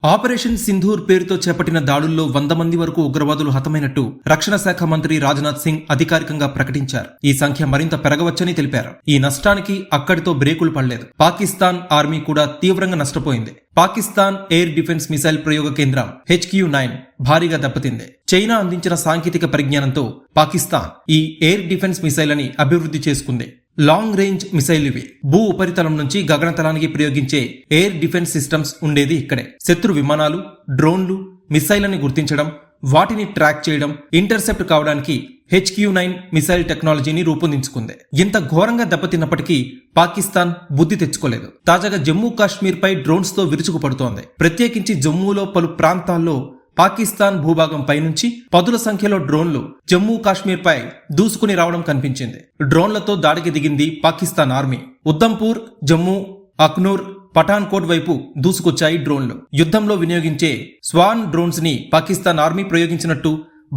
Operation Sindoor పేరుతో చేపట్టిన దాడుల్లో 100 మంది వరకు ఉగ్రవాదులు హతమైనట్టు రక్షణ శాఖ మంత్రి రాజ్నాథ్ సింగ్ అధికారికంగా ప్రకటించారు. ఈ సంఖ్య మరింత పెరగవచ్చని తెలిపారు. ఈ నష్టానికి అక్కడితో బ్రేకులు పడలేదు. పాకిస్తాన్ ఆర్మీ కూడా తీవ్రంగా నష్టపోయింది. పాకిస్తాన్ ఎయిర్ డిఫెన్స్ మిసైల్ ప్రయోగ కేంద్రం HQ-9 భారీగా దెబ్బతింది. చైనా అందించిన సాంకేతిక పరిజ్ఞానంతో పాకిస్తాన్ ఈ ఎయిర్ డిఫెన్స్ మిసైల్ అని అభివృద్ధి చేసుకుంది. లాంగ్ రేంజ్ మిసైల్ ఇవి. భూ ఉపరితలం నుంచి గగనతలానికి ప్రయోగించే ఎయిర్ డిఫెన్స్ సిస్టమ్స్ ఉండేది ఇక్కడే. శత్రు విమానాలు, డ్రోన్లు, మిసైళ్లని గుర్తించడం, వాటిని ట్రాక్ చేయడం, ఇంటర్సెప్ట్ కావడానికి HQ-9 మిసైల్ టెక్నాలజీని రూపొందించుకుంది. ఇంత ఘోరంగా దెబ్బతిన్నప్పటికీ పాకిస్తాన్ బుద్ధి తెచ్చుకోలేదు. తాజాగా జమ్మూ కాశ్మీర్ పై డ్రోన్స్ తో విరుచుకుపడుతోంది. ప్రత్యేకించి జమ్మూలో పలు ప్రాంతాల్లో పాకిస్తాన్ భూభాగం పైనుంచి పదుల సంఖ్యలో డ్రోన్లు జమ్మూ కాశ్మీర్ పై దూసుకుని రావడం కనిపించింది. డ్రోన్లతో దాడికి దిగింది పాకిస్తాన్ ఆర్మీ. ఉద్దంపూర్, జమ్మూ, అఖ్నూర్, పఠాన్కోట్ వైపు దూసుకొచ్చాయి డ్రోన్లు. యుద్ధంలో వినియోగించే స్వాన్ డ్రోన్స్ ని పాకిస్తాన్ ఆర్మీ ప్రయోగించినట్టు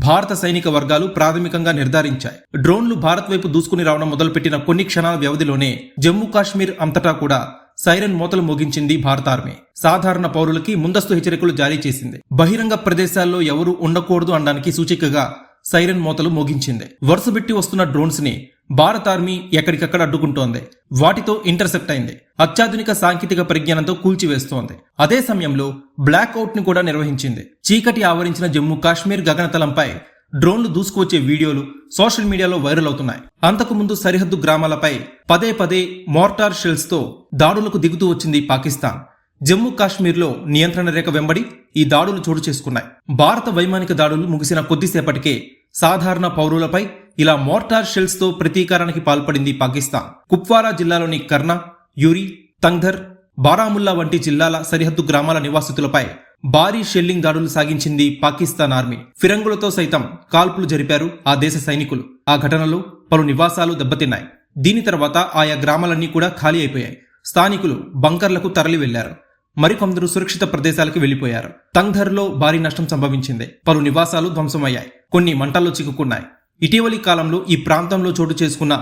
భారత సైనిక వర్గాలు ప్రాథమికంగా నిర్ధారించాయి. డ్రోన్లు భారత్ వైపు దూసుకుని రావడం మొదలుపెట్టిన కొన్ని క్షణాల వ్యవధిలోనే జమ్మూ కాశ్మీర్ అంతటా కూడా సైరన్ మోతలు మోగించింది భారత ఆర్మీ. సాధారణ పౌరులకి ముందస్తు హెచ్చరికలు జారీ చేసింది. బహిరంగ ప్రదేశాల్లో ఎవరూ ఉండకూడదు అనడానికి సూచికగా సైరన్ మోతలు మోగించింది. వరుసబెట్టి వస్తున్న డ్రోన్స్ ని భారత ఆర్మీ ఎక్కడికక్కడ అడ్డుకుంటోంది. వాటితో ఇంటర్సెప్ట్ అయింది. అత్యాధునిక సాంకేతిక పరిజ్ఞానంతో కూల్చివేస్తోంది. అదే సమయంలో బ్లాక్అవుట్ ని కూడా నిర్వహించింది. చీకటి ఆవరించిన జమ్మూ కాశ్మీర్ గగనతలంపై డ్రోన్లు దూసుకువచ్చే వీడియోలు సోషల్ మీడియాలో వైరల్ అవుతున్నాయి. అంతకుముందు సరిహద్దు గ్రామాలపై పదే పదే మోర్టార్ షెల్స్ తో దాడులకు దిగుతూ వచ్చింది పాకిస్తాన్. జమ్మూ కాశ్మీర్లో నియంత్రణ రేఖ వెంబడి ఈ దాడులు చోటు చేసుకున్నాయి. భారత వైమానిక దాడులు ముగిసిన కొద్దిసేపటికే సాధారణ పౌరులపై ఇలా మోర్టార్ షెల్స్ తో ప్రతీకారానికి పాల్పడింది పాకిస్తాన్. కుప్వారా జిల్లాలోని కర్నా, యూరి, తంగ్ధర్, బారాముల్లా వంటి జిల్లాల సరిహద్దు గ్రామాల నివాసితులపై భారీ షెల్లింగ్ దాడులు సాగించింది పాకిస్తాన్ ఆర్మీ. ఫిరంగులతో సైతం కాల్పులు జరిపారు ఆ దేశ సైనికులు. ఆ ఘటనలో పలు నివాసాలు దెబ్బతిన్నాయి. దీని తర్వాత ఆయా గ్రామాలన్నీ కూడా ఖాళీ అయిపోయాయి. స్థానికులు బంకర్లకు తరలి వెళ్లారు. మరికొందరు సురక్షిత ప్రదేశాలకు వెళ్లిపోయారు. తంగ్ధర్లో భారీ నష్టం సంభవించింది. పలు నివాసాలు ధ్వంసమయ్యాయి. కొన్ని మంటల్లో చిక్కుకున్నాయి. ఇటీవలి కాలంలో ఈ ప్రాంతంలో చోటు చేసుకున్న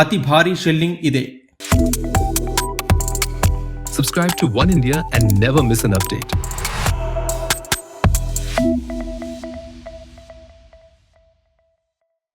అతి భారీ షెల్లింగ్ ఇదే. Subscribe to One India and never miss an update.